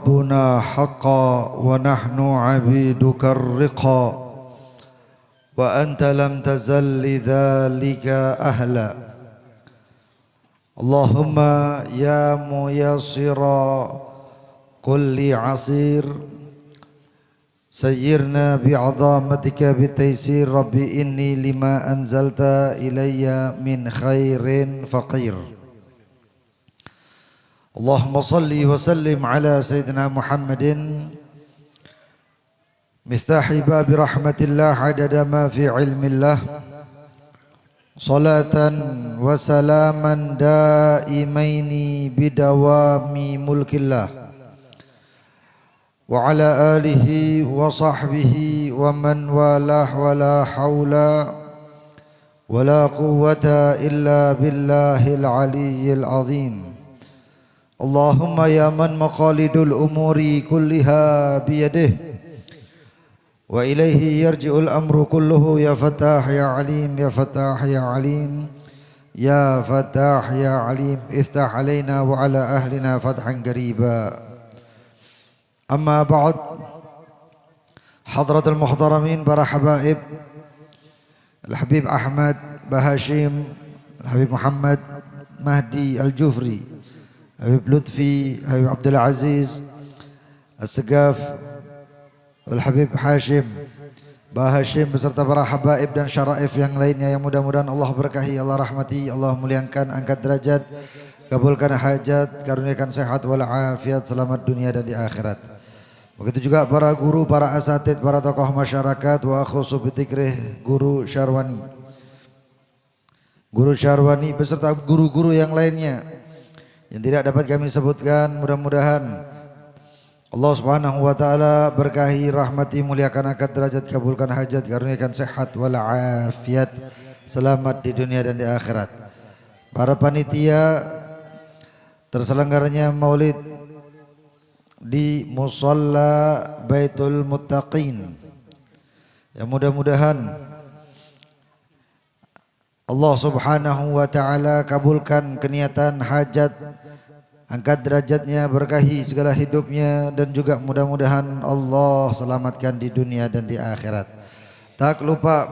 ربنا حقا ونحن عبيدك الرقا وأنت لم تزل لذلك أهلا. اللهم يا ميسر كل عسير سيرنا بعظمتك بالتيسير. ربي إني لما أنزلت إلي من خير فقير. اللهم صل وسلم على سيدنا محمد مفتاح باب رحمة الله عدد ما في علم الله، صلاة وسلاما دائمين بدوام ملك الله، وعلى آله وصحبه ومن والاه، ولا حول ولا قوة إلا بالله العلي العظيم. اللهم يا من مقاليد الأمور كلها بيده وإليه يرجع الأمر كله، يا فتاح يا عليم، يا فتاح يا عليم، يا فتاح يا عليم، افتح علينا وعلى أهلنا فتحا قريبا. أما بعد، حضرة المحترمين para habaib, Al-Habib Ahmad Bahashim, Al-Habib Muhammad Mahdi Al-Jufri, Habib Lutfi, Habib Abdul Aziz As-Segaf, Al-Habib Hashim Bahashim beserta para habaib dan syaraif yang lainnya yang mudah-mudahan Allah berkahi, Allah rahmati, Allah muliakan, angkat derajat, kabulkan hajat, karuniakan sehat walafiat, selamat dunia dan di akhirat. Begitu juga para guru, para asatid, para tokoh masyarakat, wa khusus bitikrih Guru Syarwani, Guru Syarwani beserta guru-guru yang lainnya yang tidak dapat kami sebutkan. Mudah-mudahan Allah Subhanahu wa taala berkahi, rahmati, muliakan, angkat derajat, kabulkan hajat, karuniakan sehat walafiat, selamat di dunia dan di akhirat. Para panitia terselenggaranya Maulid di Musalla Baitul Muttaqin, yang mudah-mudahan Allah Subhanahu wa taala kabulkan keniatan hajat, angkat derajatnya, berkahi segala hidupnya, dan juga mudah-mudahan Allah selamatkan di dunia dan di akhirat. Tak lupa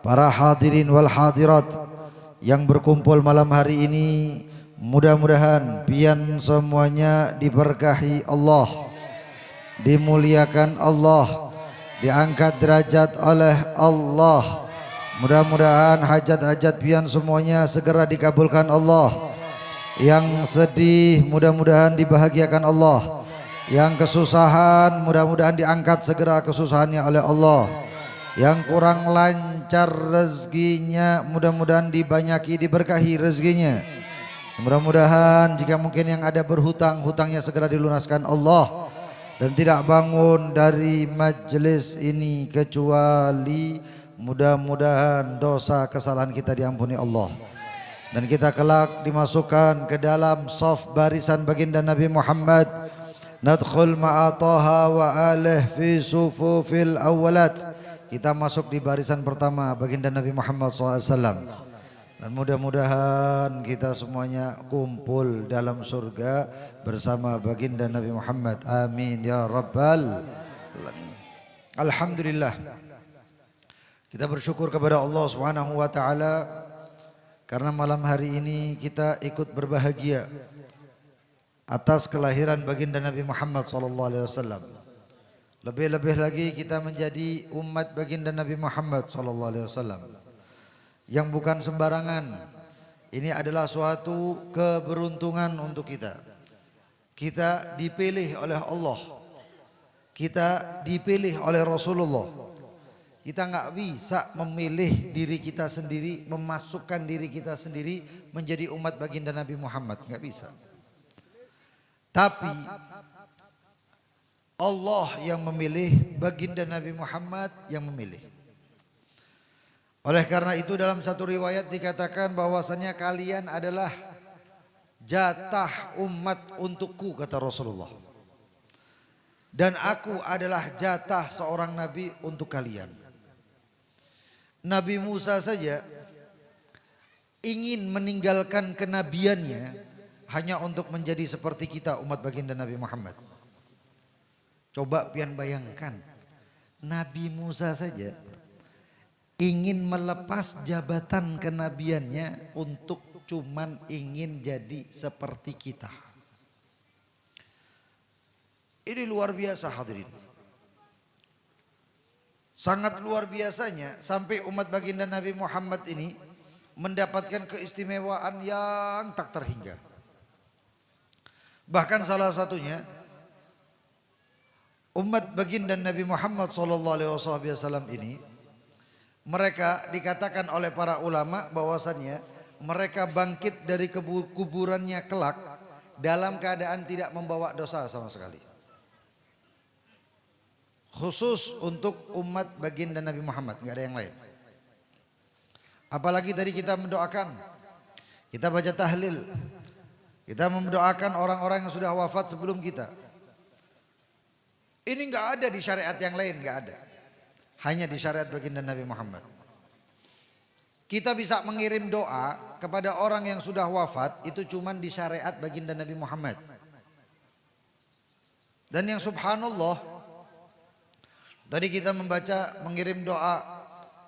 para hadirin wal hadirat yang berkumpul malam hari ini, mudah-mudahan pian semuanya diberkahi Allah, dimuliakan Allah, diangkat derajat oleh Allah. Mudah-mudahan hajat-hajat pian semuanya segera dikabulkan Allah. Yang sedih mudah-mudahan dibahagiakan Allah. Yang kesusahan mudah-mudahan diangkat segera kesusahannya oleh Allah. Yang kurang lancar rezekinya mudah-mudahan dibanyaki, diberkahi rezekinya. Mudah-mudahan jika mungkin yang ada berhutang, hutangnya segera dilunaskan Allah, dan tidak bangun dari majelis ini kecuali mudah-mudahan dosa kesalahan kita diampuni Allah, dan kita kelak dimasukkan ke dalam saf barisan baginda Nabi Muhammad. Nadkhul ma'ataha wa alih fi sufufil awalat. Kita masuk di barisan pertama baginda Nabi Muhammad SAW. Dan mudah-mudahan kita semuanya kumpul dalam surga bersama baginda Nabi Muhammad. Amin ya rabbal alamin. Alhamdulillah, kita bersyukur kepada Allah Subhanahu wa taala karena malam hari ini kita ikut berbahagia atas kelahiran baginda Nabi Muhammad SAW. Lebih-lebih lagi kita menjadi umat baginda Nabi Muhammad SAW yang bukan sembarangan. Ini adalah suatu keberuntungan untuk kita. Kita dipilih oleh Allah, kita dipilih oleh Rasulullah. Kita nggak bisa memilih diri kita sendiri, memasukkan diri kita sendiri menjadi umat baginda Nabi Muhammad, nggak bisa. Tapi Allah yang memilih, baginda Nabi Muhammad yang memilih. Oleh karena itu dalam satu riwayat dikatakan bahwasannya kalian adalah jatah umat untukku, kata Rasulullah. Dan aku adalah jatah seorang nabi untuk kalian. Nabi Musa saja ingin meninggalkan kenabiannya hanya untuk menjadi seperti kita umat baginda Nabi Muhammad. Coba pian bayangkan, Nabi Musa saja ingin melepas jabatan kenabiannya untuk cuman ingin jadi seperti kita. Ini luar biasa hadirin. Sangat luar biasanya sampai umat baginda Nabi Muhammad ini mendapatkan keistimewaan yang tak terhingga. Bahkan salah satunya umat baginda Nabi Muhammad SAW ini, mereka dikatakan oleh para ulama bahwasannya mereka bangkit dari kuburannya kelak dalam keadaan tidak membawa dosa sama sekali. Khusus untuk umat baginda Nabi Muhammad, nggak ada yang lain. Apalagi tadi kita mendoakan, kita baca tahlil, kita mendoakan orang-orang yang sudah wafat sebelum kita. Ini nggak ada di syariat yang lain, nggak ada. Hanya di syariat baginda Nabi Muhammad. Kita bisa mengirim doa kepada orang yang sudah wafat itu cuman di syariat baginda Nabi Muhammad. Dan yang subhanallah, tadi kita mengirim doa,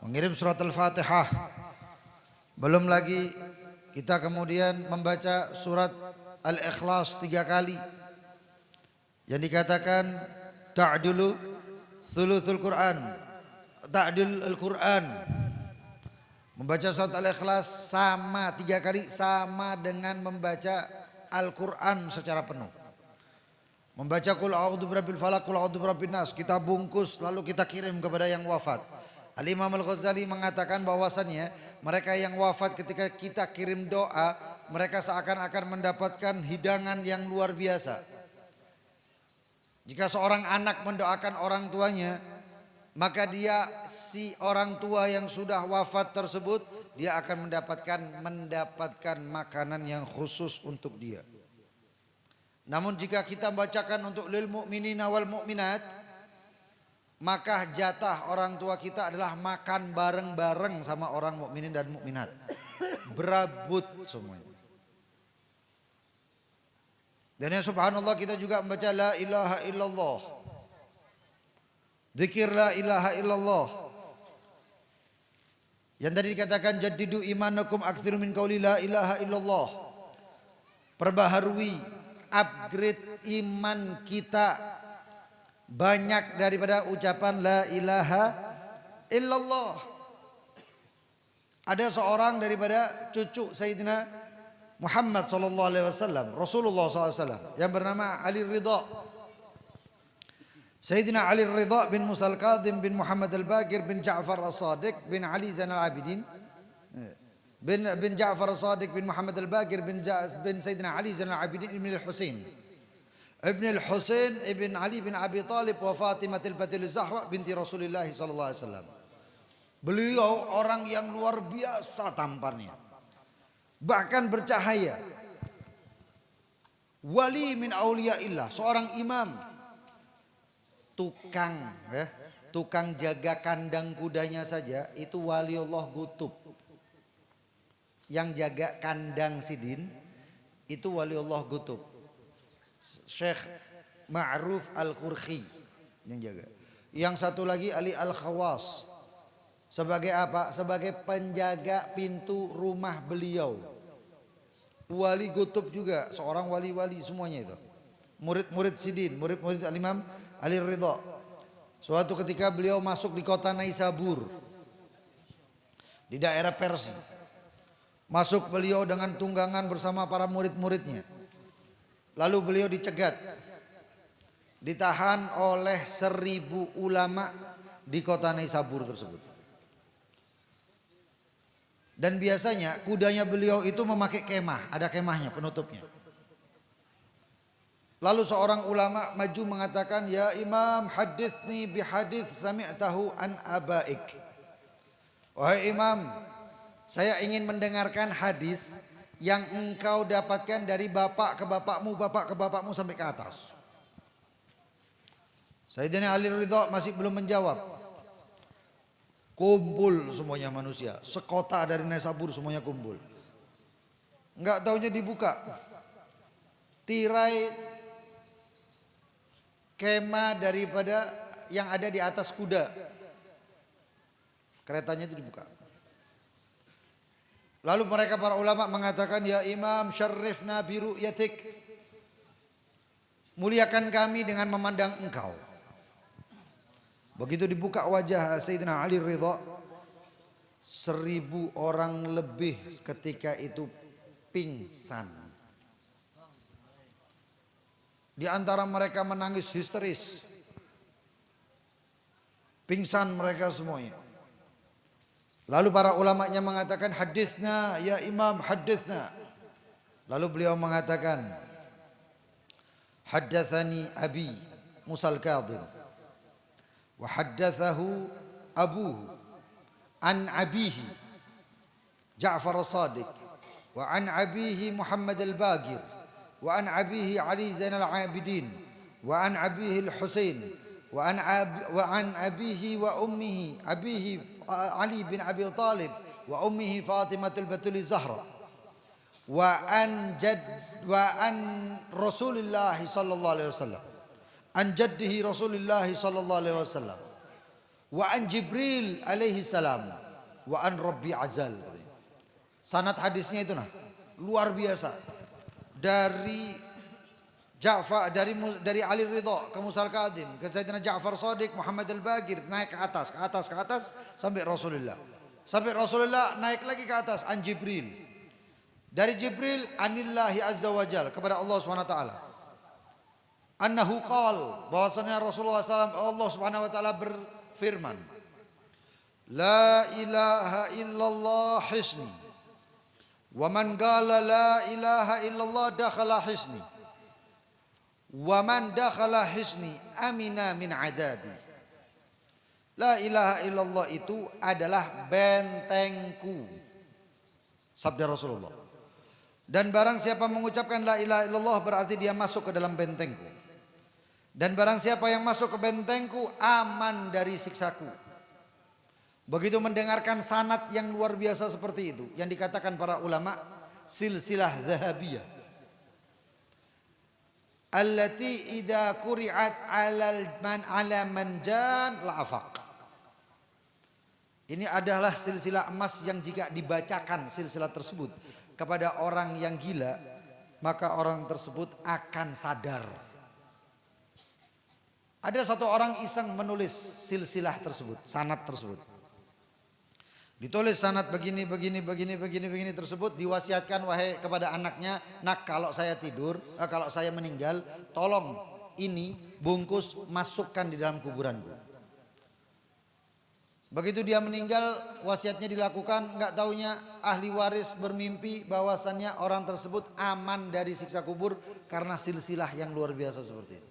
mengirim surat Al-Fatihah. Belum lagi kita kemudian membaca surat Al-Ikhlas 3 kali. Yang dikatakan ta'dulu thuluthul Quran, ta'dil Al-Quran. Membaca surat Al-Ikhlas sama 3 kali sama dengan membaca Al-Quran secara penuh. Membaca qul a'udzu birabbil falaq, qul a'udzu birabbin nas, kita bungkus lalu kita kirim kepada yang wafat. Al-Imam Al-Ghazali mengatakan bahwasannya mereka yang wafat ketika kita kirim doa, mereka seakan-akan mendapatkan hidangan yang luar biasa. Jika seorang anak mendoakan orang tuanya, maka dia si orang tua yang sudah wafat tersebut dia akan mendapatkan makanan yang khusus untuk dia. Namun jika kita bacakan untuk lil mu'minina wal mu'minat, maka jatah orang tua kita adalah makan bareng-bareng sama orang mukminin dan mukminat. Berabut semuanya. Dan ya subhanallah kita juga membaca la ilaha illallah. Zikir la ilaha illallah. Yang tadi dikatakan jaddidu imanakum aktsiru min qauli la ilaha illallah. Perbaharui, upgrade iman kita banyak daripada ucapan la ilaha illallah. Ada seorang daripada cucu Sayyidina Muhammad sallallahu alaihi wasallam, Rasulullah sallallahu alaihi wasallam, yang bernama Ali Ridha. Sayyidina Ali Ridha bin Musa al-Kadhim bin Muhammad al-Baqir bin Ja'far as-Sadiq bin Ali Zainal Abidin bin Ja'far as-Sadiq bin Muhammad al-Baqir bin Sayyidina Ali Zainal Abidin ibn al-Husain ibn al-Husain ibn Ali bin Abi Talib wa Fatimah al-Batul Zahra binti Rasulullah sallallahu alaihi wasallam. Beliau orang yang luar biasa tampannya, bahkan bercahaya. Wali min auliyaillah, seorang imam, tukang jaga kandang kudanya saja itu waliullah gutub. Yang jaga kandang sidin itu waliullah gutub. Syekh Ma'ruf Al-Qurhi yang jaga. Yang satu lagi Ali Al-Khawas. Sebagai apa? Sebagai penjaga pintu rumah beliau. Wali gutub juga, seorang wali-wali semuanya itu. Murid-murid sidin, murid-murid Al-Imam Ali Ridha. Suatu ketika beliau masuk di kota Naisabur, di daerah Persia. Masuk beliau dengan tunggangan bersama para murid-muridnya. Lalu beliau dicegat, ditahan oleh 1000 ulama di kota Naisabur tersebut. Dan biasanya kudanya beliau itu memakai kemah, ada kemahnya, penutupnya. Lalu seorang ulama maju mengatakan, ya Imam, hadithni bihadith sami'tahu an abaik. Wahai Imam, saya ingin mendengarkan hadis yang engkau dapatkan dari bapak ke bapakmu sampai ke atas. Sayyidina Ali Ridha masih belum menjawab. Kumpul semuanya manusia, sekota dari Naisabur semuanya kumpul. Enggak taunya dibuka tirai kema daripada yang ada di atas kuda. Keretanya itu dibuka. Lalu mereka para ulama mengatakan, ya Imam syarrifna biru'yatik, muliakan kami dengan memandang engkau. Begitu dibuka wajah Sayyidina Ali Ridha, 1000 orang lebih ketika itu pingsan. Di antara mereka menangis histeris. Pingsan mereka semuanya. Lalu para ulamanya mengatakan, hadithna ya Imam, hadithna. Lalu beliau mengatakan, haddathani abi Musa al-Kadhim wa haddathahu abuhu an abihi Ja'far as-Sadiq wa an abihi Muhammad al-Baqir wa an abihi Ali Zain al-Abidin wa an abihi al-Husain wa an abihi wa ummihi abihi Ali bin Abi Talib wa ummihi Fatimatul Batuli Zahra wa an Rasulillah sallallahu alaihi wasallam an jaddihi Rasulillah sallallahu alaihi wasallam wa an Jibril alaihi salam wa an Rabbi Azal. Sanad hadisnya itu luar biasa. Dari Ja'far, dari Ali Ridha ke Musa al-Kadhim, ke Sayyidina Ja'far Shadiq, Muhammad al-Baqir, naik ke atas sampai Rasulullah. Sampai Rasulullah naik lagi ke atas an Jibril. Dari Jibril anillahi azza wajal, kepada Allah Subhanahu wa taala. Annahu qala, bahwasanya Rasulullah SAW, Allah Subhanahu wa taala berfirman, la ilaha illallah hisni. Wa man qala la ilaha illallah dakhala hisni. Wa man dakhala hisni amina min adabi. La ilaha illallah itu adalah bentengku, sabda Rasulullah. Dan barang siapa mengucapkan la ilaha illallah berarti dia masuk ke dalam bentengku. Dan barang siapa yang masuk ke bentengku aman dari siksaku. Begitu mendengarkan sanad yang luar biasa seperti itu, yang dikatakan para ulama silsilah zahabiyah, allati idza quri'at 'ala manjan la'afaq. Ini adalah silsilah emas yang jika dibacakan silsilah tersebut kepada orang yang gila, maka orang tersebut akan sadar. Ada satu orang iseng menulis silsilah tersebut, sanad tersebut. Ditulis sanad begini tersebut, diwasiatkan wahai kepada anaknya, nak kalau saya tidur, kalau saya meninggal, tolong ini bungkus masukkan di dalam kuburanku. Begitu dia meninggal, wasiatnya dilakukan, enggak taunya ahli waris bermimpi bahwasannya orang tersebut aman dari siksa kubur karena silsilah yang luar biasa seperti itu.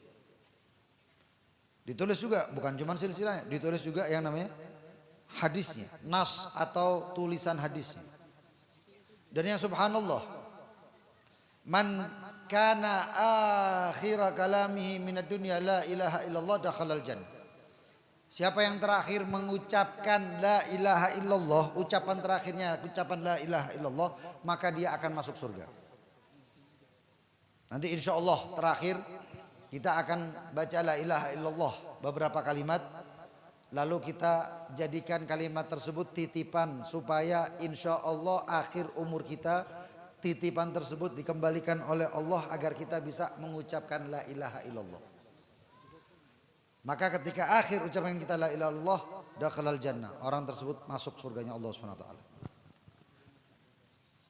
Ditulis juga, bukan cuma silsilahnya, ditulis juga yang namanya hadisnya, nas atau tulisan hadisnya. Dan yang subhanallah, man kana akhira kalamihi minad dunya la ilaha illallah dakhalal jannah. Siapa yang terakhir mengucapkan la ilaha illallah, ucapan terakhirnya ucapan la ilaha illallah, maka dia akan masuk surga. Nanti insya Allah terakhir kita akan baca la ilaha illallah beberapa kalimat. Lalu kita jadikan kalimat tersebut titipan supaya insya Allah akhir umur kita titipan tersebut dikembalikan oleh Allah agar kita bisa mengucapkan la ilaha illallah. Maka ketika akhir ucapan kita la ilaha illallah dakhalal jannah, orang tersebut masuk surganya Allah Subhanahu wa taala.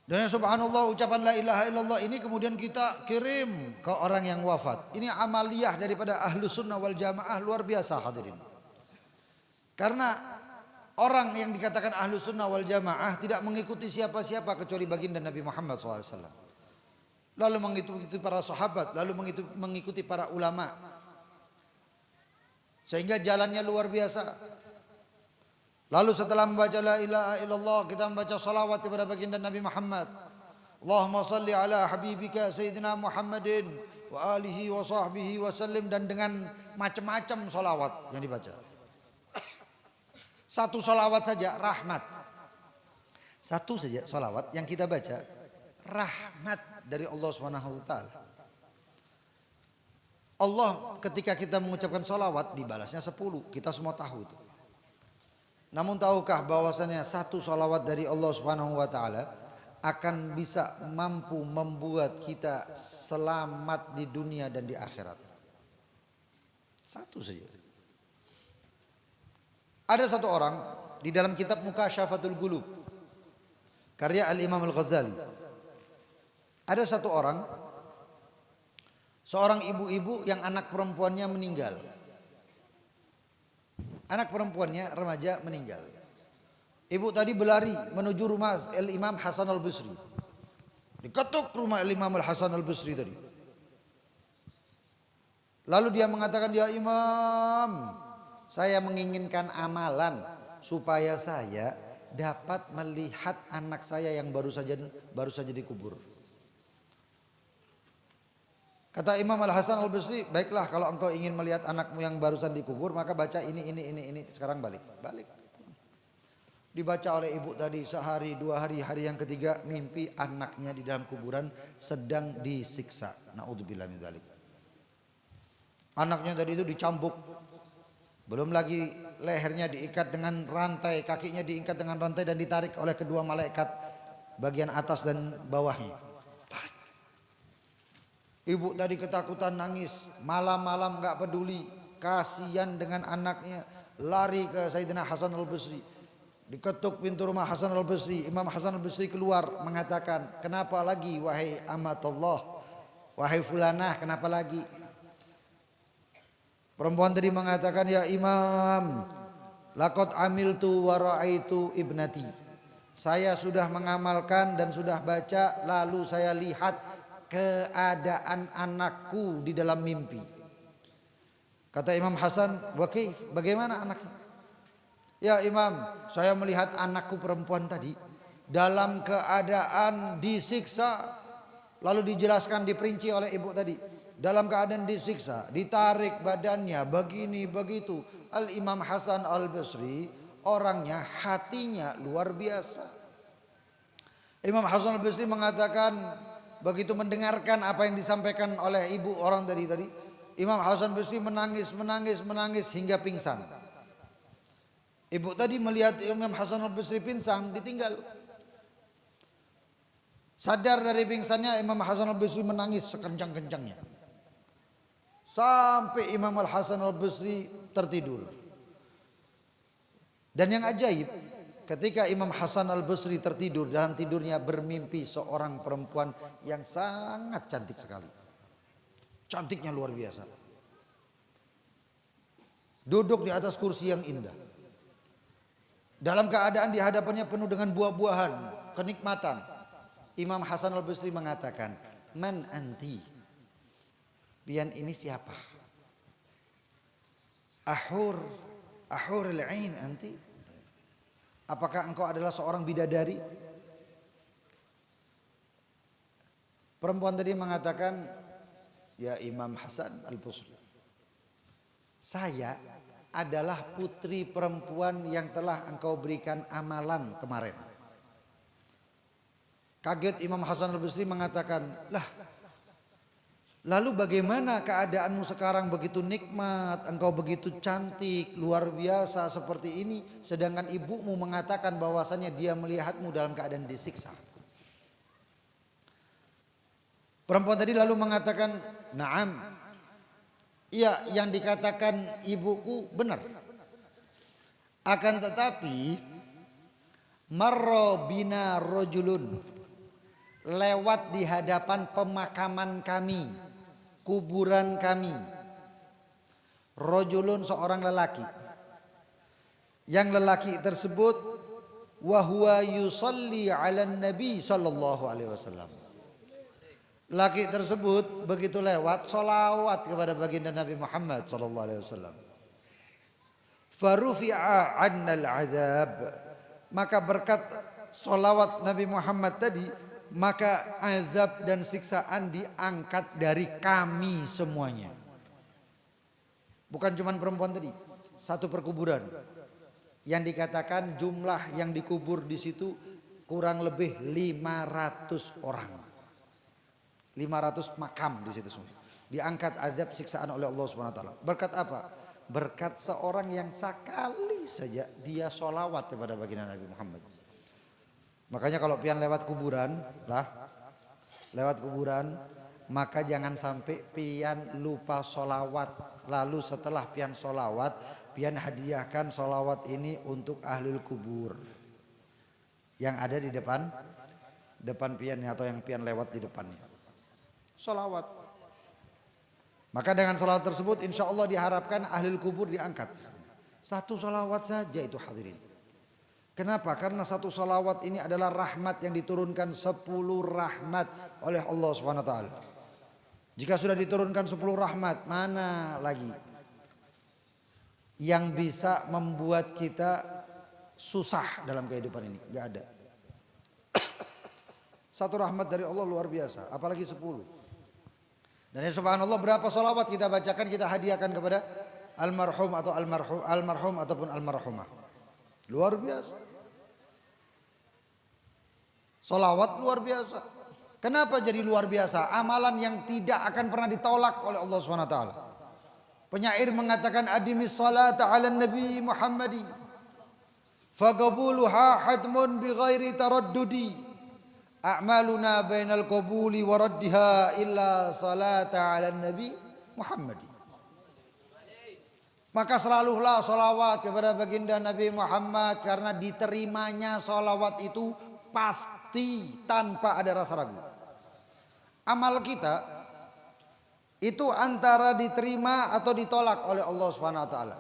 Dan subhanallah, ucapan la ilaha illallah ini kemudian kita kirim ke orang yang wafat. Ini amaliyah daripada ahlu sunnah wal jamaah luar biasa hadirin. Karena orang yang dikatakan ahlu sunnah wal jamaah tidak mengikuti siapa-siapa kecuali baginda Nabi Muhammad SAW. Lalu mengikuti para sahabat, lalu mengikuti para ulama. Sehingga jalannya luar biasa. Lalu setelah membaca la ilaha illallah, kita membaca salawat kepada baginda Nabi Muhammad. Allahumma salli ala habibika Sayyidina Muhammadin wa alihi wa sahbihi wa sallim, dan dengan macam-macam salawat yang dibaca. Satu salawat saja rahmat. Satu saja salawat yang kita baca rahmat dari Allah Subhanahu wa taala. Allah ketika kita mengucapkan sholawat dibalasnya 10. Kita semua tahu itu. Namun tahukah bahwasanya satu sholawat dari Allah Subhanahu wa taala akan bisa mampu membuat kita selamat di dunia dan di akhirat. Satu saja. Ada satu orang di dalam kitab Mukasyafatul Qulub karya Al-Imam Al-Ghazali. Ada satu orang, seorang ibu-ibu yang anak perempuannya meninggal. Anak perempuannya remaja meninggal. Ibu tadi berlari menuju rumah Al-Imam Hasan Al-Basri. Diketuk rumah Al-Imam Al-Hasan Al-Basri tadi. Lalu dia mengatakan, "Ya Imam, saya menginginkan amalan supaya saya dapat melihat anak saya yang baru saja dikubur." Kata Imam Al-Hasan Al-Basri, "Baiklah, kalau engkau ingin melihat anakmu yang barusan dikubur, maka baca ini. Sekarang balik." Dibaca oleh ibu tadi sehari, 2 hari, hari yang ketiga mimpi anaknya di dalam kuburan sedang disiksa. Naudzubillah min dzalik. Anaknya tadi itu dicambuk. Belum lagi lehernya diikat dengan rantai, kakinya diikat dengan rantai dan ditarik oleh kedua malaikat bagian atas dan bawahnya. Tarik. Ibu tadi ketakutan nangis, malam-malam enggak peduli, kasihan dengan anaknya, lari ke Sayyidina Hasan Al-Basri. Diketuk pintu rumah Hasan Al-Basri. Imam Hasan Al-Basri keluar mengatakan, "Kenapa lagi wahai amatullah? Wahai fulanah, kenapa lagi?" Perempuan tadi mengatakan, "Ya Imam, laqad amiltu wa ra'aitu ibnati." Saya sudah mengamalkan dan sudah baca, lalu saya lihat keadaan anakku di dalam mimpi. Kata Imam Hasan, "Wa kaif? Bagaimana anaknya?" "Ya Imam, saya melihat anakku perempuan tadi dalam keadaan disiksa." Lalu dijelaskan, diperinci oleh ibu tadi. Dalam keadaan disiksa, ditarik badannya, begini begitu. Al-Imam Hasan Al-Basri orangnya, hatinya luar biasa. Imam Hasan Al-Basri mengatakan, begitu mendengarkan apa yang disampaikan oleh ibu orang tadi, Imam Hasan Al-Basri menangis hingga pingsan. Ibu tadi melihat Imam Hasan Al-Basri pingsan, ditinggal. Sadar dari pingsannya, Imam Hasan Al-Basri menangis sekencang-kencangnya. Sampai Imam Al-Hasan Al-Basri tertidur. Dan yang ajaib, ketika Imam Hasan Al-Basri tertidur, dalam tidurnya bermimpi seorang perempuan yang sangat cantik sekali. Cantiknya luar biasa. Duduk di atas kursi yang indah. Dalam keadaan di hadapannya penuh dengan buah-buahan, kenikmatan. Imam Hasan Al-Basri mengatakan, "Man anti?" Pian ini siapa? Ahur al-ain anti? Apakah engkau adalah seorang bidadari? Perempuan tadi mengatakan, "Ya Imam Hasan Al-Basri, saya adalah putri perempuan yang telah engkau berikan amalan kemarin." Kaget Imam Hasan Al-Basri mengatakan, "Lah, lalu bagaimana keadaanmu sekarang begitu nikmat, engkau begitu cantik, luar biasa seperti ini, sedangkan ibumu mengatakan bahwasannya dia melihatmu dalam keadaan disiksa?" Perempuan tadi lalu mengatakan, "Na'am. Iya, yang dikatakan ibuku benar. Akan tetapi marra bina rajulun, lewat di hadapan pemakaman kami, kuburan kami, rajulun, seorang lelaki. Yang lelaki tersebut wa huwa yusalli 'alan nabi sallallahu alaihi wasallam." Laki tersebut begitu lewat solawat kepada baginda Nabi Muhammad sallallahu alaihi wasallam. Farufi'a 'annal 'adzab, maka berkat solawat Nabi Muhammad tadi, maka azab dan siksaan diangkat dari kami semuanya. Bukan cuma perempuan tadi, satu perkuburan yang dikatakan jumlah yang dikubur di situ kurang lebih 500 orang. 500 makam di situ semua. Diangkat azab siksaan oleh Allah Subhanahu wa taala. Berkat apa? Berkat seorang yang sekali saja dia sholawat kepada baginda Nabi Muhammad. Makanya kalau pian lewat kuburan maka jangan sampai pian lupa sholawat. Lalu setelah pian sholawat, pian hadiahkan sholawat ini untuk ahlul kubur yang ada di depan pian atau yang pian lewat di depannya. Sholawat. Maka dengan sholawat tersebut insya Allah diharapkan ahlul kubur diangkat. Satu sholawat saja itu hadirin. Kenapa? Karena satu sholawat ini adalah rahmat yang diturunkan 10 rahmat oleh Allah Subhanahu wa taala. Jika sudah diturunkan 10 rahmat, mana lagi yang bisa membuat kita susah dalam kehidupan ini? Gak ada. Satu rahmat dari Allah luar biasa, apalagi 10. Dan ya subhanallah, berapa sholawat kita bacakan, kita hadiahkan kepada almarhum atau almarhum ataupun almarhumah. Luar biasa. Sholawat luar biasa. Kenapa jadi luar biasa? Amalan yang tidak akan pernah ditolak oleh Allah SWT. Penyair mengatakan adimis salata ala nabi Muhammadi faqabuluha hadmun bi ghairi taraddudi. A'maluna bainal qabuli wa raddiha illa salata ala nabi Muhammad. Maka selalulah sholawat kepada baginda Nabi Muhammad, karena diterimanya sholawat itu pasti tanpa ada rasa ragu. Amal kita itu antara diterima atau ditolak oleh Allah Subhanahu wa taala.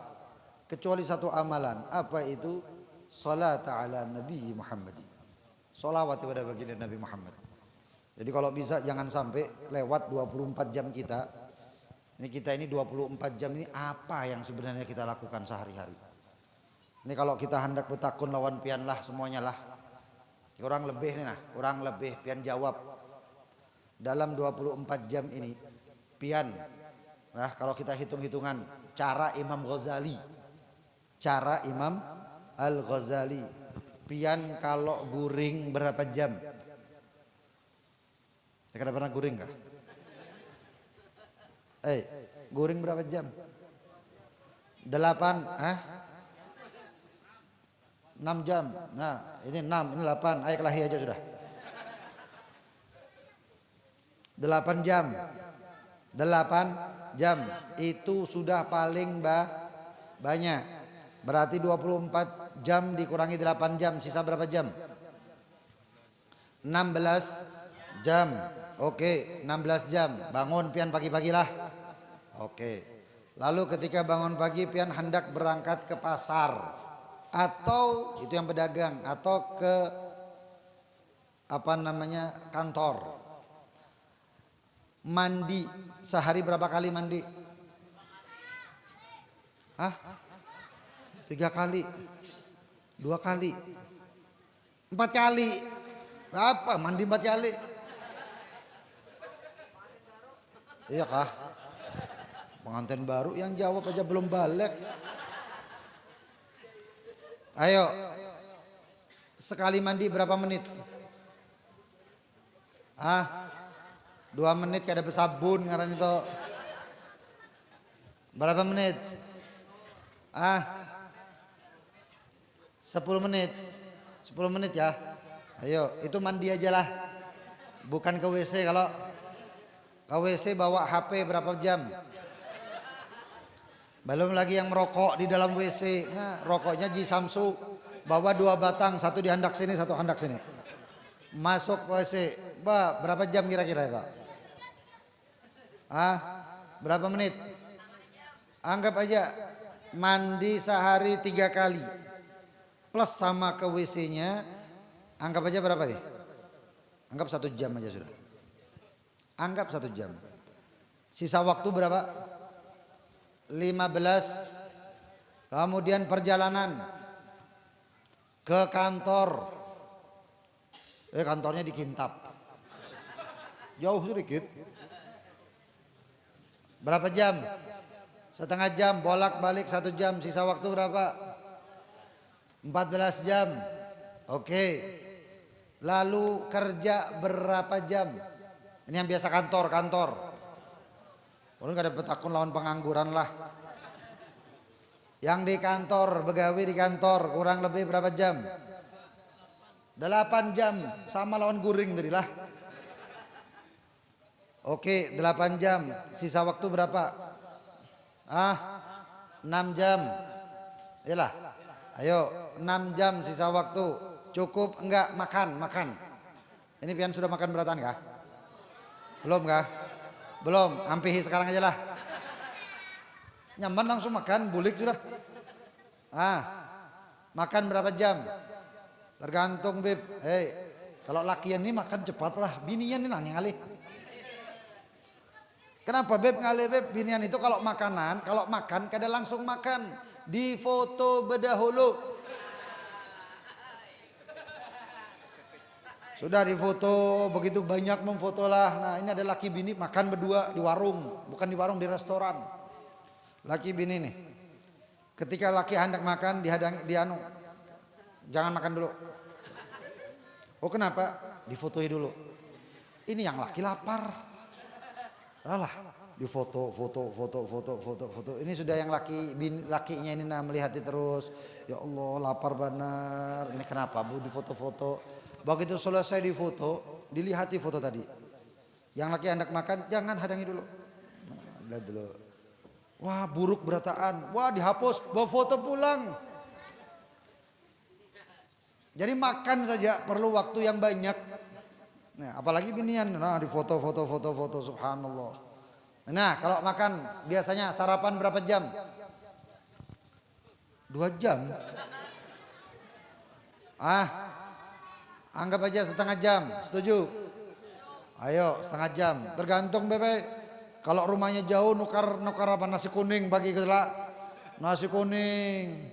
Kecuali satu amalan, apa itu? Salat ala nabi Muhammad. Sholawat kepada baginda Nabi Muhammad. Jadi kalau bisa jangan sampai lewat 24 jam kita. Ini 24 jam ini apa yang sebenarnya kita lakukan sehari-hari. Ini kalau kita hendak bertakun lawan pian lah semuanya lah. Kurang lebih nih nah, kurang lebih pian jawab. Dalam 24 jam ini pian, nah kalau kita hitung-hitungan cara Imam Ghazali. Cara Imam Al-Ghazali. Pian kalau guring berapa jam? Saya pernah guring kah? Guring berapa jam? 8, 6 jam. Nah, ini 6, ini 8. Ayo kelahi aja sudah. 8 jam. 8 jam. Itu sudah paling banyak. Berarti 24 jam dikurangi 8 jam, sisa berapa jam? 16 jam. Oke, 16 jam. Bangun pian pagi-pagi lah. Oke. Lalu ketika bangun pagi pian hendak berangkat ke pasar, atau itu yang pedagang, atau ke kantor. Mandi sehari berapa kali mandi? 3 kali, 2 kali, 4 kali. Apa mandi 4 kali? Iya kah? Pengantin baru yang jawab aja belum balik. Ayo, sekali mandi berapa menit? 2 menit kayak ada besabun ngaran itu. Berapa menit? 10 menit. 10 menit ya. Ayo, itu mandi aja lah. Bukan ke WC. Kalau ke WC bawa HP berapa jam? Belum lagi yang merokok di dalam WC. Nah, rokoknya Ji Samsu. Bawa 2 batang, satu di handak sini, satu handak sini. Masuk ke WC. Berapa jam kira-kira itu? Berapa menit? Anggap aja mandi sehari 3 kali. Plus sama ke WC-nya, anggap aja berapa nih? Anggap 1 jam aja sudah. Anggap 1 jam. Sisa waktu berapa? 15. Kemudian perjalanan ke kantor. Kantornya di Kintab. Jauh sedikit. Berapa jam? Setengah jam, bolak-balik 1 jam. Sisa waktu berapa? 14 jam. Oke. Lalu kerja berapa jam? Ini yang biasa kantor. Ulun gak dapat akun lawan pengangguran lah. Yang di kantor, begawi di kantor kurang lebih berapa jam? 8 jam sama lawan guring tadi lah. Oke, 8 jam. Sisa waktu berapa? 6 jam. Iyalah. Ayo, 6 jam sisa waktu. Cukup enggak makan? Ini pian sudah makan beratan kah? Belum kah? Belum, ampihi sekarang aja lah. Nyaman langsung makan, bulik sudah. Makan berapa jam? Tergantung Beb. Kalau lakian ini makan cepat lah, binian ini nanya ngalih. Kenapa Beb ngalih Beb? Binian itu kalau makan kada langsung makan, di foto berdahulu. Sudah difoto, begitu banyak memfoto lah. Nah ini ada laki bini makan berdua di warung, bukan di warung, di restoran. Laki bini nih, ketika laki hendak makan jangan makan dulu. Oh kenapa? Difotoi dulu. Ini yang laki lapar. Alah, difoto. Ini sudah yang lakinya ini melihat terus. Ya Allah, lapar benar. Ini kenapa Bu difoto-foto? Begitu selesai difoto, dilihati foto tadi. Yang laki hendak makan, jangan hadangi dulu. Lihat dulu. Wah, buruk berataan. Wah, dihapus, bawa foto pulang. Jadi makan saja perlu waktu yang banyak. Nah, apalagi binian, nah di foto, subhanallah. Nah, kalau makan biasanya sarapan berapa jam? 2 jam. Anggap aja setengah jam, setuju? Ayo, setengah jam. Tergantung Bebe. Kalau rumahnya jauh nukar apa nasi kuning pagi kelak. Nasi kuning.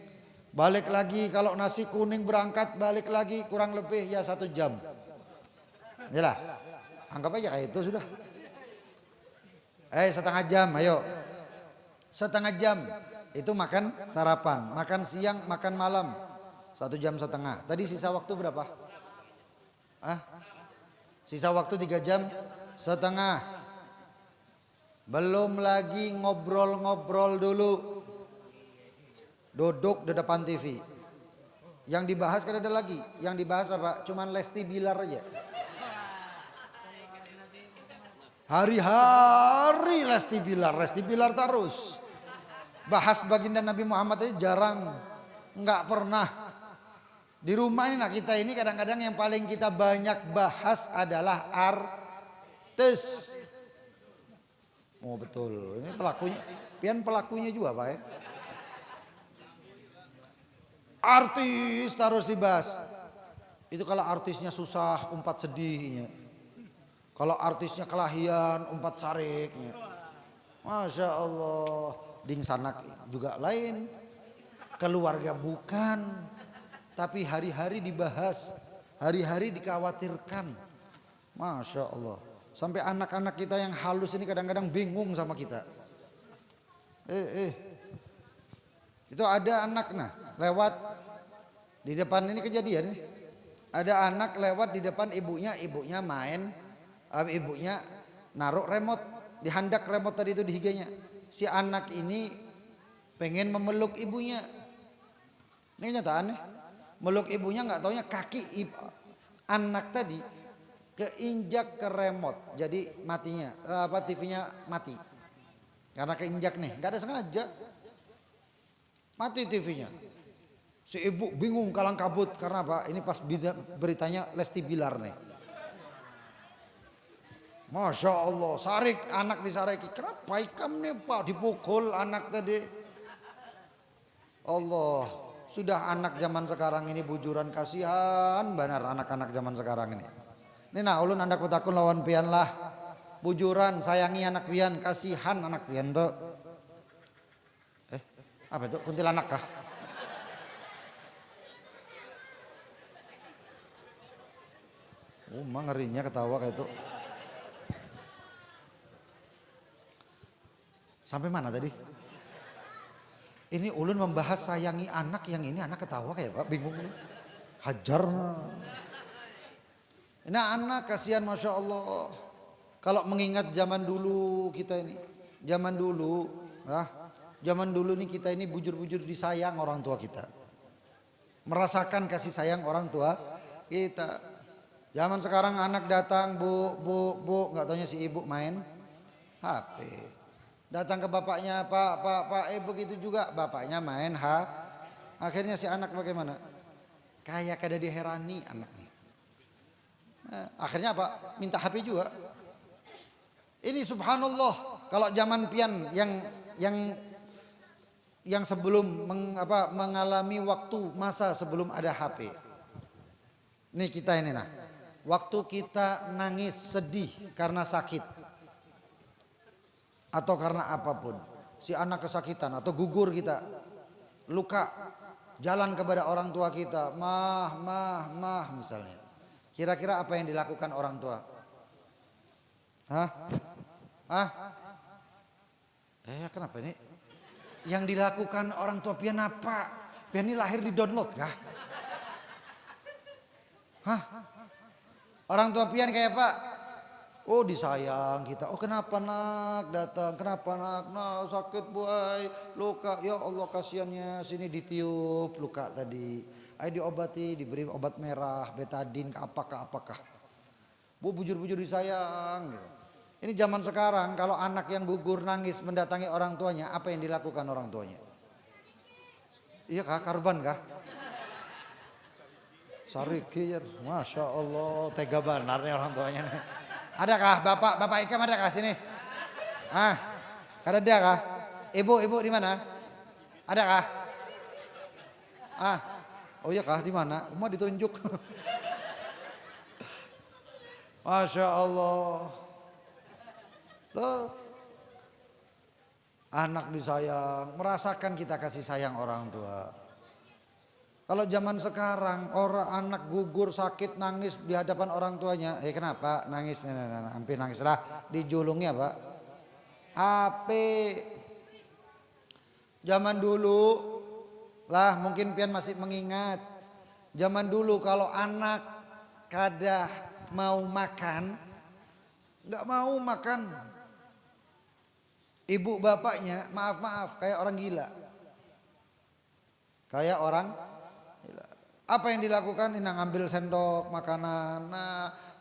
Balik lagi kalau nasi kuning berangkat balik lagi kurang lebih ya 1 jam. Yalah, anggap aja kayak itu sudah. Setengah jam, ayo. Setengah jam itu makan sarapan, makan siang, makan malam. 1 jam setengah. Tadi sisa waktu berapa? Sisa waktu 3 jam setengah. Belum lagi ngobrol-ngobrol dulu. Duduk di depan TV. Yang dibahas kan ada lagi. Yang dibahas apa? Cuman Lesti Bilar aja. Hari-hari Lesti Bilar terus. Bahas baginda Nabi Muhammad aja jarang, nggak pernah. Di rumah ini, nah kita ini kadang-kadang yang paling kita banyak bahas adalah artis. Oh betul, ini pelakunya, pian pelakunya juga Pak ya. Artis terus dibahas. Itu kalau artisnya susah, umpat sedihnya. Kalau artisnya kelahian, umpat sariknya. Masya Allah. Ding sanak juga lain. Keluarga bukan. Tapi hari-hari dibahas. Hari-hari dikhawatirkan. Masya Allah. Sampai anak-anak kita yang halus ini kadang-kadang bingung sama kita. Itu ada anak lewat. Di depan ini kejadian. Ada anak lewat di depan ibunya main. Ibunya naruh remote, dihandak remote tadi itu di higanya. Si anak ini pengen memeluk ibunya. Ini kenyataannya. Meluk ibunya nggak taunya kaki anak tadi keinjak ke remote. Jadi matinya, TV-nya mati. Karena keinjak nih, nggak ada sengaja. Mati TV-nya. Si ibu bingung kalang kabut karena apa? Ini pas beritanya Lesti Bilar nih. Masya Allah, sarik anak disariki. Kenapa ikam nih Pak dipukul anak tadi? Allah, sudah anak zaman sekarang ini bujuran, kasihan benar anak-anak zaman sekarang ini. Ini ulun anda kutakun lawan pian lah. Bujuran, sayangi anak pian, kasihan anak pian tuh. Apa itu? Kuntilanak kah? Ngerinya ketawa kayak itu. Sampai mana tadi? Ini ulun membahas sayangi anak, yang ini anak ketawa kayak Pak, bingung. Hajar. Ini anak kasihan Masya Allah. Kalau mengingat zaman dulu kita ini. zaman dulu, zaman dulu nih kita ini bujur-bujur disayang orang tua kita. Merasakan kasih sayang orang tua kita. Zaman sekarang anak datang, bu, nggak taunya si ibu main HP. Datang ke bapaknya, pak, begitu juga bapaknya main Akhirnya si anak bagaimana? Kayak kada diherani anaknya. Akhirnya apa? Minta HP juga. Ini subhanallah, kalau zaman pian yang sebelum mengalami waktu masa sebelum ada HP. Nih kita ini waktu kita nangis sedih karena sakit atau karena apapun, si anak kesakitan atau gugur kita, luka, jalan kepada orang tua kita, mah misalnya. Kira-kira apa yang dilakukan orang tua? Kenapa ini? Yang dilakukan orang tua pian apa? Pian ini lahir di download kah? Orang tua pian kayak apa? Oh disayang kita. Oh kenapa nak datang? Kenapa nak? Nah sakit boy, luka. Ya Allah kasihannya, sini ditiup luka tadi. Ayo diobati, diberi obat merah, betadin, apakah. Bu bujur-bujur disayang gitu. Ini zaman sekarang kalau anak yang gugur nangis mendatangi orang tuanya, apa yang dilakukan orang tuanya? Iya kah, karban kah? Sarikir, Masya Allah, tega banarnya orang tuanya. Adakah Bapak Ikam ada kah sini? Ada kah? Ibu di mana? Ada kah? Oh iya kah, di mana? Mau ditunjuk. Masya Allah. Tuh. Anak disayang, merasakan kita kasih sayang orang tua. Kalau zaman sekarang anak gugur sakit nangis di hadapan orang tuanya, kenapa nangis? Hampir nangis lah, dijulungi apa? HP. Zaman dulu lah mungkin pian masih mengingat. Zaman dulu kalau anak kada mau makan, nggak mau makan, ibu bapaknya maaf kayak orang gila. Kayak orang gila. Apa yang dilakukan? Ini ngambil sendok makanan.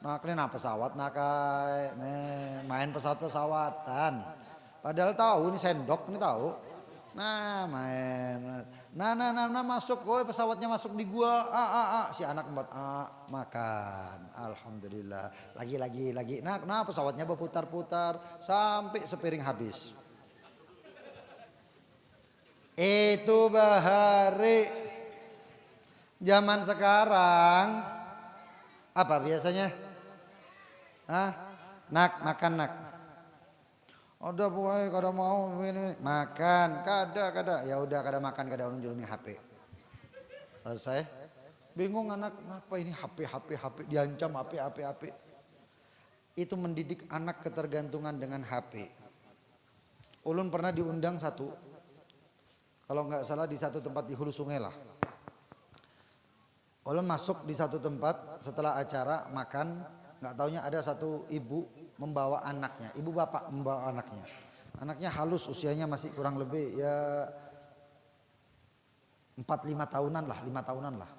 Nah kena pesawat nakai, main pesawat-pesawatan. Padahal tahu ini sendok, ini tahu. Nah main. Nah masuk, pesawatnya masuk di gua. Si anak makan. Alhamdulillah. Lagi. Nah pesawatnya berputar-putar sampai sepiring habis. Itu bahari. Zaman sekarang apa biasanya? Makan. Ada boy, kada mau ini makan, kada. Ya udah kada makan, kada unjuk HP. Selesai. Bingung anak, kenapa ini HP, diancam HP. Itu mendidik anak ketergantungan dengan HP. Ulun pernah diundang kalau nggak salah di satu tempat di hulu sungai lah. Ulun masuk di satu tempat setelah acara makan, nggak taunya ada satu ibu membawa anaknya, ibu bapak membawa anaknya. Anaknya halus, usianya masih kurang lebih ya 5 tahunan lah.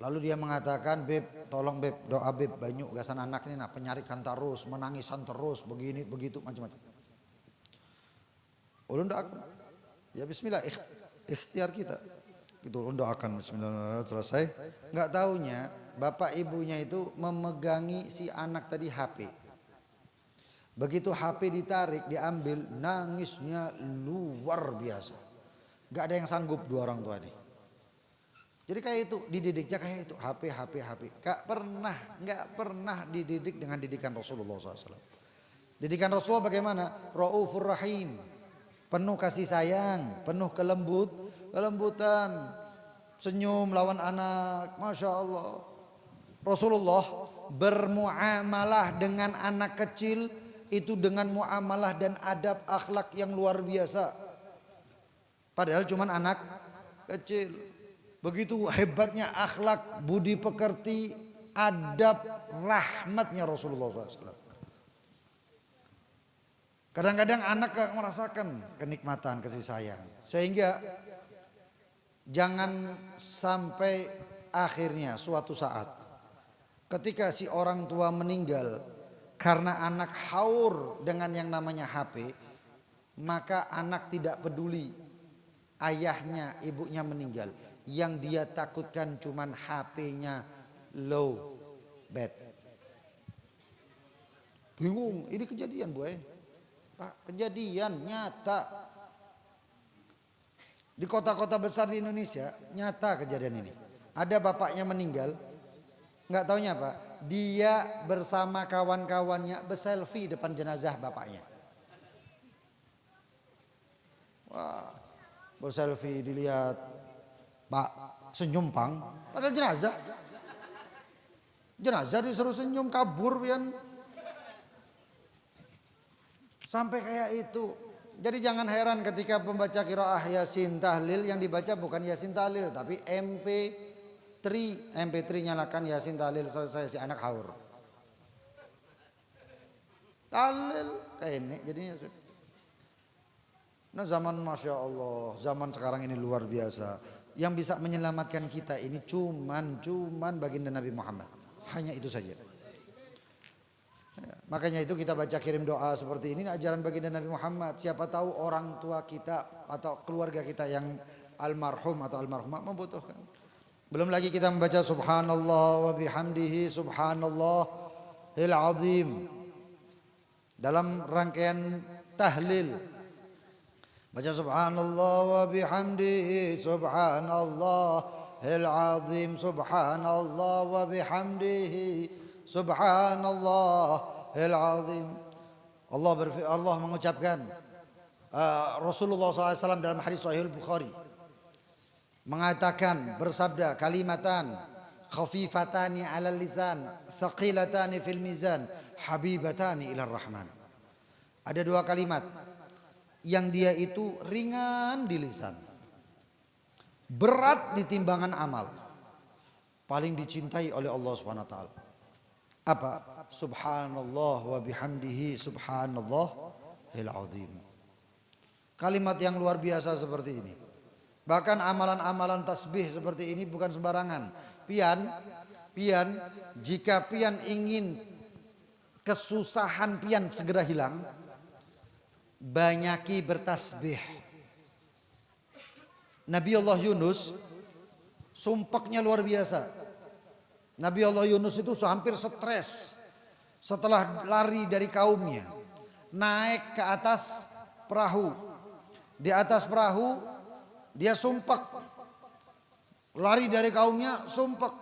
Lalu dia mengatakan, "Beb, tolong beb, doa beb, banyak gasan anak ini penyarikan terus, menangisan terus, begini begitu macam-macam." Ulun doakan. Ya bismillah, ikhtiar kita. Itu ulun doakan bismillah, selesai. Enggak taunya bapak ibunya itu memegangi si anak tadi HP. Begitu HP ditarik, diambil, nangisnya luar biasa. Enggak ada yang sanggup dua orang tua ini. Jadi kayak itu, dididiknya kayak itu, HP. Enggak pernah dididik dengan didikan Rasulullah SAW. Didikan Rasulullah bagaimana? Raufur Rahim, penuh kasih sayang, penuh kelembutan, senyum lawan anak, Masya Allah. Rasulullah bermuamalah dengan anak kecil itu dengan muamalah dan adab akhlak yang luar biasa. Padahal cuman anak kecil. Begitu hebatnya akhlak, budi pekerti, adab, rahmatnya Rasulullah SAW. Kadang-kadang anak gak merasakan kenikmatan kasih sayang. Sehingga jangan sampai akhirnya suatu saat ketika si orang tua meninggal karena anak haur dengan yang namanya HP, maka anak tidak peduli ayahnya, ibunya meninggal. Yang dia takutkan cuman HP-nya low bed. Bingung, ini kejadian boy. Pak, kejadian nyata. Di kota-kota besar di Indonesia nyata kejadian ini. Ada bapaknya meninggal, nggak taunya apa, dia bersama kawan-kawannya berselfie depan jenazah bapaknya. Wah, berselfie dilihat, Pak senyum pang, padahal jenazah. Jenazah disuruh senyum kabur pian. Sampai kayak itu. Jadi jangan heran ketika pembaca qiraah Yasin tahlil yang dibaca bukan Yasin tahlil tapi MP3. MP3 nyalakan Yasin tahlil selesai si anak haur. Tahlil kayak ini jadinya. Nah zaman Masya Allah, zaman sekarang ini luar biasa. Yang bisa menyelamatkan kita ini cuman baginda Nabi Muhammad. Hanya itu saja. Makanya itu kita baca kirim doa seperti ini ajaran baginda Nabi Muhammad. Siapa tahu orang tua kita atau keluarga kita yang almarhum atau almarhumah membutuhkan. Belum lagi kita membaca subhanallah wa bihamdihi subhanallahil azim. Dalam rangkaian tahlil baca subhanallah wa bihamdihi subhanallahil azim subhanallah wa bihamdihi subhanallahil azim. Allah mengucapkan Rasulullah SAW dalam hadis Sahih Bukhari mengatakan bersabda kalimatan khafifatani 'alal lisan thaqilatani fil mizan habibatani ilar rahman. Ada dua kalimat yang dia itu ringan di lisan, berat di timbangan amal, paling dicintai oleh Allah Subhanahu wa taala. Apa? Subhanallah wa bihamdihi subhanallahil azim. Kalimat yang luar biasa seperti ini. Bahkan amalan-amalan tasbih seperti ini bukan sembarangan. Pian, jika pian ingin kesusahan pian segera hilang, banyaki bertasbih. Nabi Allah Yunus sumpeknya luar biasa. Nabi Allah Yunus itu hampir stres setelah lari dari kaumnya, naik ke atas perahu. Di atas perahu dia sumpek, lari dari kaumnya sumpek.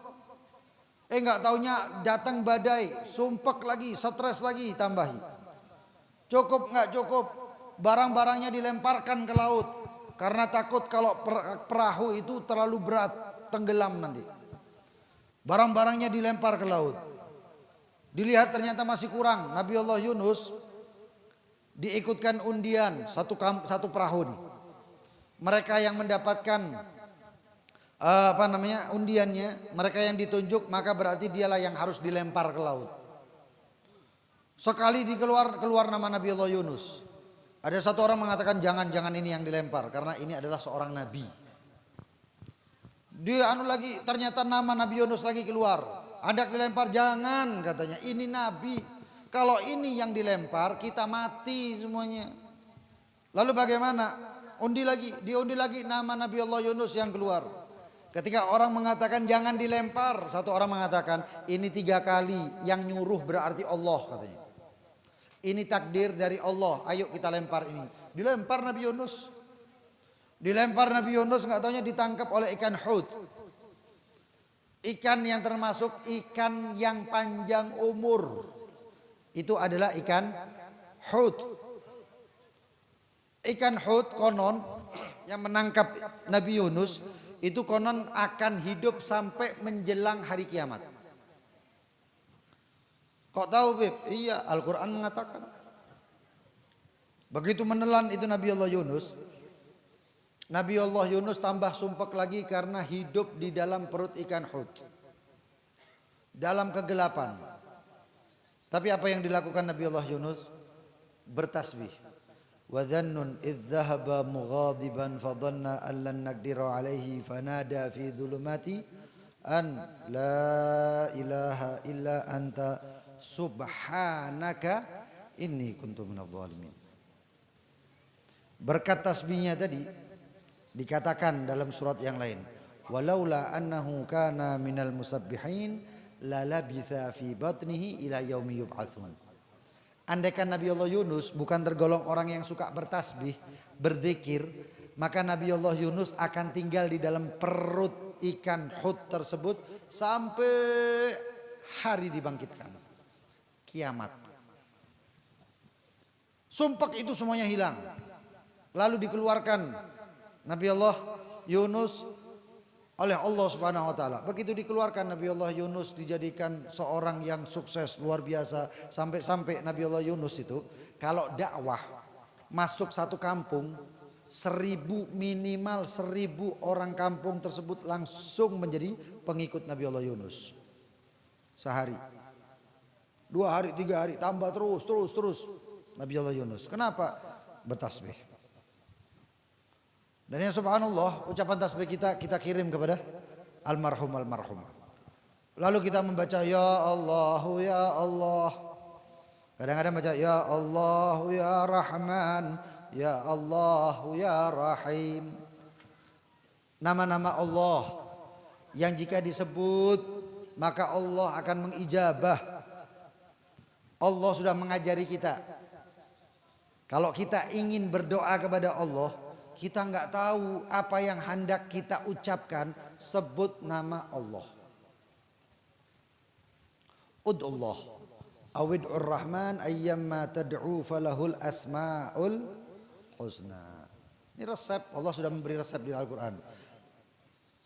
Enggak taunya datang badai, sumpek lagi, stres lagi tambahi. Cukup nggak cukup, barang-barangnya dilemparkan ke laut karena takut kalau perahu itu terlalu berat tenggelam nanti. Barang-barangnya dilempar ke laut. Dilihat ternyata masih kurang. Nabi Allah Yunus diikutkan undian satu perahu nih. Mereka yang mendapatkan undiannya, mereka yang ditunjuk, maka berarti dialah yang harus dilempar ke laut. Sekali keluar nama Nabi Allah Yunus, ada satu orang mengatakan jangan ini yang dilempar karena ini adalah seorang nabi. Dia lagi ternyata nama Nabi Yunus lagi keluar. Ada dilempar, jangan katanya, ini nabi. Kalau ini yang dilempar kita mati semuanya. Lalu bagaimana? Diundi lagi nama Nabi Allah Yunus yang keluar. Ketika orang mengatakan jangan dilempar, satu orang mengatakan ini 3 kali, yang nyuruh berarti Allah katanya. Ini takdir dari Allah, ayo kita lempar ini. Dilempar Nabi Yunus. Nggak taunya ditangkap oleh ikan hut. Ikan yang termasuk ikan yang panjang umur. Itu adalah ikan hut. Ikan hut konon yang menangkap Nabi Yunus itu konon akan hidup sampai menjelang hari kiamat. Kok tahu Beb? Iya, Al-Quran mengatakan. Begitu menelan itu Nabi Allah Yunus. Nabi Allah Yunus tambah sumpek lagi karena hidup di dalam perut ikan hut. Dalam kegelapan. Tapi apa yang dilakukan Nabi Allah Yunus? bertasbih. Wa dhannun idh dhahaba mughadiban fadhanna an lan naqdira alaihi fanada fi dhulumati an la ilaha illa anta subhanaka inni kuntu minadh dhalimin. Berkat tasbihnya tadi dikatakan dalam surat yang lain, walaula annahu kana minal musabbihin la labitha fi batnihi ila yaumi yub'atsun. Andaikan Nabi Allah Yunus bukan tergolong orang yang suka bertasbih, berzikir, maka Nabi Allah Yunus akan tinggal di dalam perut ikan hut tersebut sampai hari dibangkitkan, kiamat. Sumpek itu semuanya hilang. Lalu dikeluarkan Nabi Allah Yunus oleh Allah Subhanahu wa taala. Begitu dikeluarkan Nabi Allah Yunus dijadikan seorang yang sukses luar biasa, sampai Nabi Allah Yunus itu kalau dakwah masuk satu kampung, 1000 minimal 1000 orang kampung tersebut langsung menjadi pengikut Nabi Allah Yunus. Sehari, 2 hari, 3 hari, tambah terus Nabi Allah Yunus. Kenapa? Bertasbih. Dan yang subhanallah, ucapan tasbih kita kirim kepada almarhumah. Lalu kita membaca ya Allah ya Allah. Kadang-kadang baca ya Allah ya Rahman, ya Allah ya Rahim. Nama-nama Allah yang jika disebut maka Allah akan mengijabah. Allah sudah mengajari kita. Kalau kita ingin berdoa kepada Allah, kita nggak tahu apa yang hendak kita ucapkan, sebut nama Allah. Ud'ullah awid'ur rahman ayyamma tad'u falahul asma'ul husna. Ini resep, Allah sudah memberi resep di Al-Quran.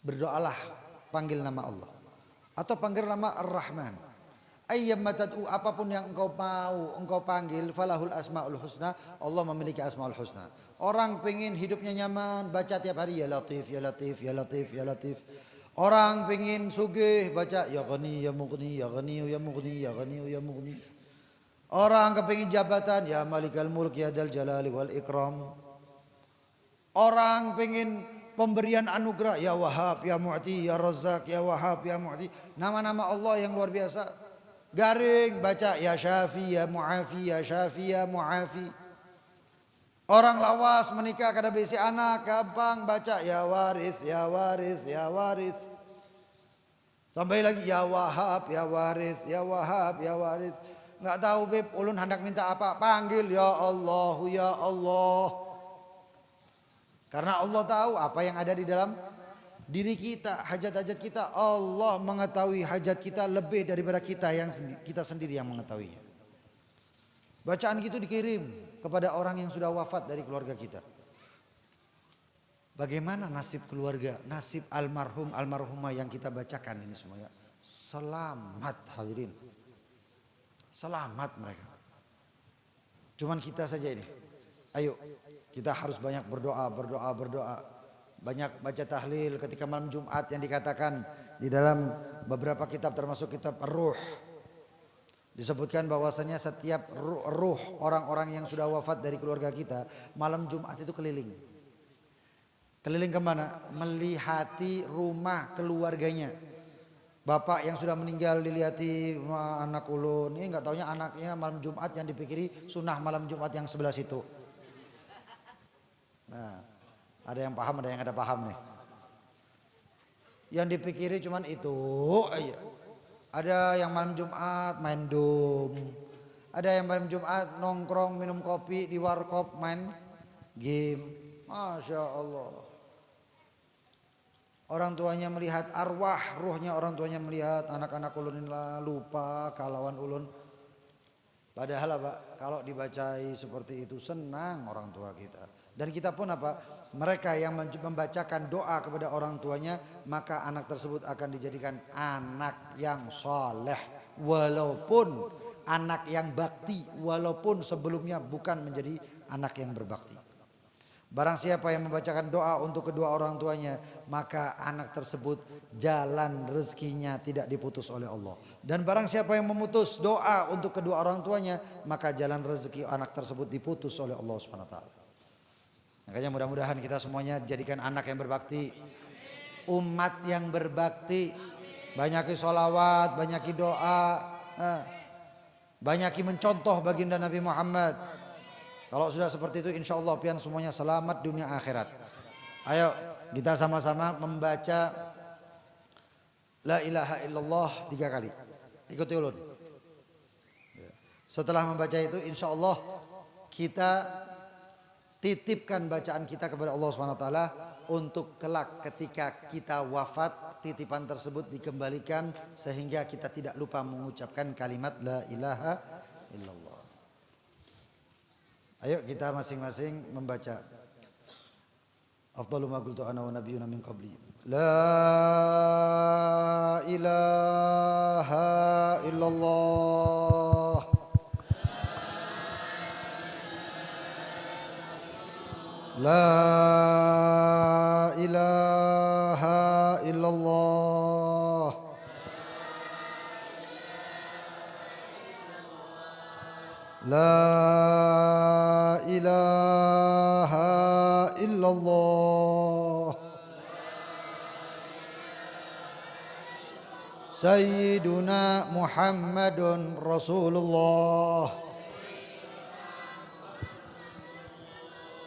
Berdoalah, panggil nama Allah atau panggil nama Ar-Rahman. Ayyamma tad'u, apapun yang engkau mau engkau panggil, falahul asmaul husna, Allah memiliki asmaul husna. Orang pengen hidupnya nyaman, baca tiap hari ya Latif ya Latif ya Latif ya Latif. Orang pengen sugih, baca ya Ghani ya Mughni ya Ghani ya Mughni ya Ghani ya Mughni. Orang kepengin jabatan ya Malikal Mulk ya Dzal Jalali wal Ikram. Orang pengen pemberian anugerah ya Wahhab ya Mu'ti ya Razzaq ya Wahhab ya Mu'ti. Nama-nama Allah yang luar biasa. Garing baca ya Syafi ya Mu'afi ya Syafi ya Mu'afi. Orang lawas menikah kada bisi anak, gampang baca ya Waris ya Waris ya Waris. Tambah lagi ya Wahhab ya Waris ya Wahhab ya Waris. Enggak tahu beb ulun hendak minta apa, panggil ya Allah ya Allah. Karena Allah tahu apa yang ada di dalam diri kita, hajat-hajat kita. Allah mengetahui hajat kita lebih daripada kita sendiri yang mengetahuinya. Bacaan gitu dikirim kepada orang yang sudah wafat dari keluarga kita. Bagaimana nasib keluarga, nasib almarhum almarhumah yang kita bacakan ini semuanya? Selamat hadirin, selamat mereka. Cuman kita saja ini. Ayo kita harus banyak berdoa. Banyak baca tahlil ketika malam Jumat yang dikatakan di dalam beberapa kitab termasuk kitab Ar-Ruh. Disebutkan bahwasanya setiap ruh orang-orang yang sudah wafat dari keluarga kita malam Jumat itu keliling. Keliling kemana? Melihati rumah keluarganya. Bapak yang sudah meninggal dilihati anak ulun. Ini nggak taunya anaknya malam Jumat yang dipikiri sunnah malam Jumat yang sebelah situ. Nah, ada yang paham, ada yang ada paham nih. Yang dipikiri cuman itu aja. Ada yang malam Jumat main dum. Ada yang malam Jumat nongkrong minum kopi di warkop main game. Masya Allah. Orang tuanya melihat arwah, ruhnya orang tuanya melihat anak-anak ulun ini lupa kalawan ulun. Padahal apa? Kalau dibacai seperti itu senang orang tua kita. Dan kita pun apa? Mereka yang membacakan doa kepada orang tuanya, maka anak tersebut akan dijadikan anak yang soleh. Walaupun anak yang bakti, walaupun sebelumnya bukan menjadi anak yang berbakti. Barang siapa yang membacakan doa untuk kedua orang tuanya, maka anak tersebut jalan rezekinya tidak diputus oleh Allah. Dan barang siapa yang memutus doa untuk kedua orang tuanya, maka jalan rezeki anak tersebut diputus oleh Allah Subhanahu wa taala. Makanya mudah-mudahan kita semuanya jadikan anak yang berbakti, umat yang berbakti, banyaki sholawat, banyaki doa, banyaki mencontoh baginda Nabi Muhammad. Kalau sudah seperti itu, insya Allah pian semuanya selamat dunia akhirat. Ayo kita sama-sama membaca La ilaha illallah 3 kali. Ikuti ulun. Setelah membaca itu, insya Allah kita titipkan bacaan kita kepada Allah SWT untuk kelak ketika kita wafat, titipan tersebut dikembalikan sehingga kita tidak lupa mengucapkan kalimat La ilaha illallah. Ayo kita masing-masing membaca. Afdalu ma qultu ana wa nabiyyuna min qabli. La ilaha illallah. La ilaha illallah. La ilaha illallah. Sayyiduna Muhammadun Rasulullah.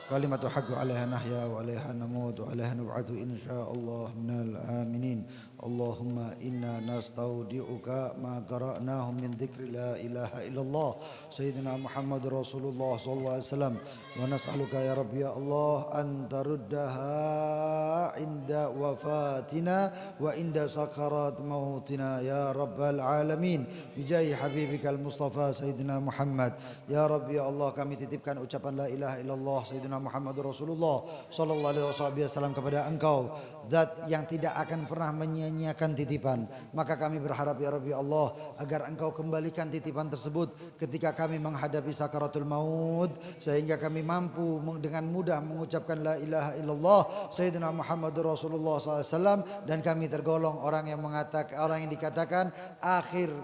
Kalimatu haqqu 'alaiha nahya wa 'alaiha namut wa 'alaiha nub'atsu insyaallah minal aminin. Allahumma inna nastaudi'uka ma qara'nahu min dzikri la ilaha illallah sayyidina Muhammadur Rasulullah sallallahu alaihi wasallam wa nas'aluka ya Rabbi ya Allah an taruddaha inda wafatina wa inda sakarat mautina ya rabbal alamin bijahi habibikal mustafa sayyidina Muhammad. Ya Rabbi ya Allah, kami titipkan ucapan la ilaha illallah sayyidina Muhammadur Rasulullah sallallahu alaihi wasallam kepada Engkau, zat yang tidak akan pernah menyia-nyiakan titipan. Maka kami berharap ya Rabbi Allah agar Engkau kembalikan titipan tersebut ketika kami menghadapi sakaratul maut, sehingga kami mampu dengan mudah mengucapkan la ilaha illallah sayyidina Muhammadur Rasulullah SAW, dan kami tergolong orang yang dikatakan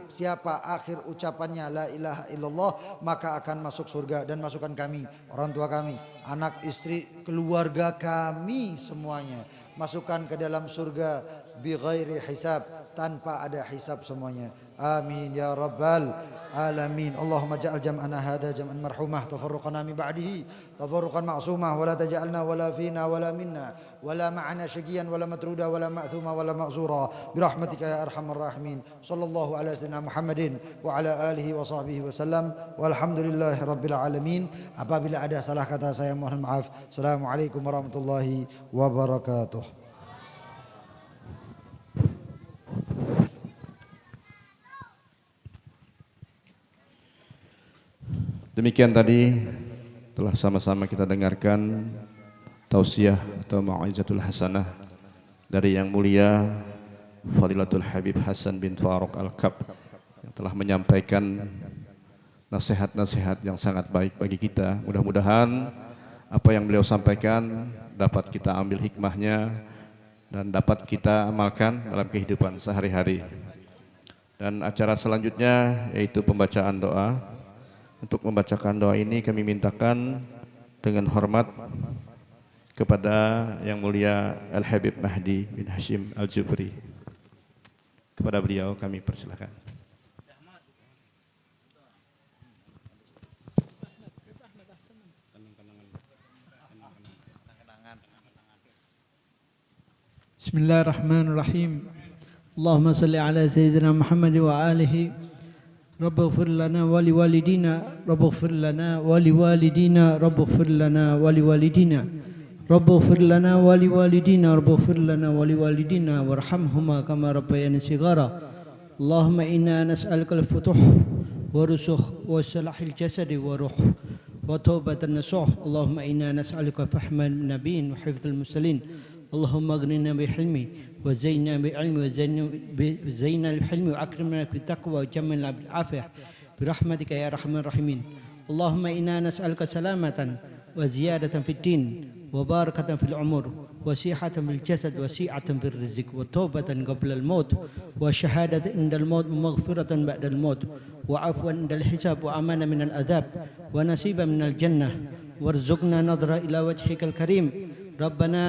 siapa akhir ucapannya la ilaha illallah maka akan masuk surga. Dan masukkan kami, orang tua kami, anak istri, keluarga kami semuanya masukkan ke dalam surga bi ghairi hisab, tanpa ada hisab semuanya. Amin ya rabbal alamin. Allahumma ja'al jam'ana hadha jam'an marhumah, tafarruqana min ba'dihi tafarruqan ma'sumah, wa la taj'alna wala fina wala minna wala ma'ana syaqiyan wala matruda wala ma'thuma wala ma'zura bi rahmatika ya arhamar rahimin. Sallallahu ala sayyidina Muhammadin wa ala alihi wa sahbihi wasallam walhamdulillahi rabbil alamin. Apabila ada salah kata saya mohon maaf. Assalamualaikum warahmatullahi wabarakatuh. Demikian tadi telah sama-sama kita dengarkan tausiah atau mau'izatul hasanah dari yang mulia Fadilatul Habib Hasan bin Farouk Al-Kab yang telah menyampaikan nasihat-nasihat yang sangat baik bagi kita. Mudah-mudahan apa yang beliau sampaikan dapat kita ambil hikmahnya dan dapat kita amalkan dalam kehidupan sehari-hari. Dan acara selanjutnya yaitu pembacaan doa. Untuk membacakan doa ini kami mintakan dengan hormat kepada yang mulia Al-Habib Mahdi bin Hashim Al-Jubri. Kepada beliau kami persilakan. Bismillahirrahmanirrahim. Allahumma salli ala sayyidina Muhammad wa alihi. رب اغفر لنا ولوالدينا رب اغفر لنا ولوالدينا رب اغفر لنا ولوالدينا رب اغفر لنا ولوالدينا رب اغفر لنا ولوالدينا وارحمهما كما ربياني صغارا. اللهم إنا نسألك الفتوح ورسخ وصلاح الجسد وروح وتوبة النصوح. اللهم إنا نسألك فهم النبيين وحفظ المرسلين. اللهم اغننا بحلمي وزينا بعلمي وزينا بالحلم وأكرمنا بالتقوى وجملنا بالعافية برحمتك يا أرحم الراحمين. اللهم إنا نسألك سلامة وزيادة في الدين وبركة في العمر وصحة في الجسد وسعة في الرزق وتوبة قبل الموت وشهادة عند الموت ومغفرة بعد الموت وعفوا عند الحساب وأمانة من العذاب ونصيبا من الجنة وارزقنا نظرة إلى وجهك الكريم ربنا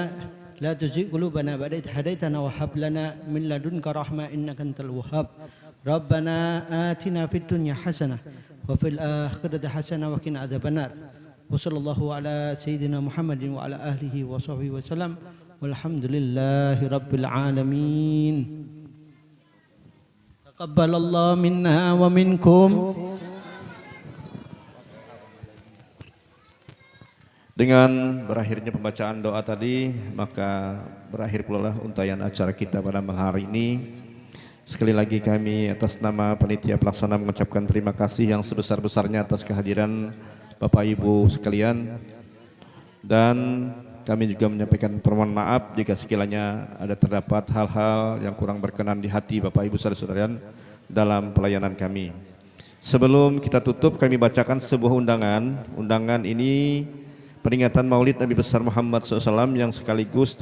لا تزغ قلوبنا بعد إذ هديتنا وهب لنا من لدنك رحمة إنك أنت الوهاب ربنا آتنا في الدنيا حسنة وفي الآخرة حسنة وقنا عذاب النار وصلى الله على سيدنا محمد وعلى آله وصحبه وسلم والحمد لله رب العالمين تقبل الله منا ومنكم. Dengan berakhirnya pembacaan doa tadi, maka berakhir pula untayan acara kita pada malam hari ini. Sekali lagi kami atas nama panitia pelaksana mengucapkan terima kasih yang sebesar-besarnya atas kehadiran Bapak Ibu sekalian. Dan kami juga menyampaikan permohonan maaf jika sekiranya ada terdapat hal-hal yang kurang berkenan di hati Bapak Ibu saudara-saudara dalam pelayanan kami. Sebelum kita tutup, kami bacakan sebuah undangan. Undangan ini peringatan Maulid Nabi besar Muhammad SAW yang sekaligus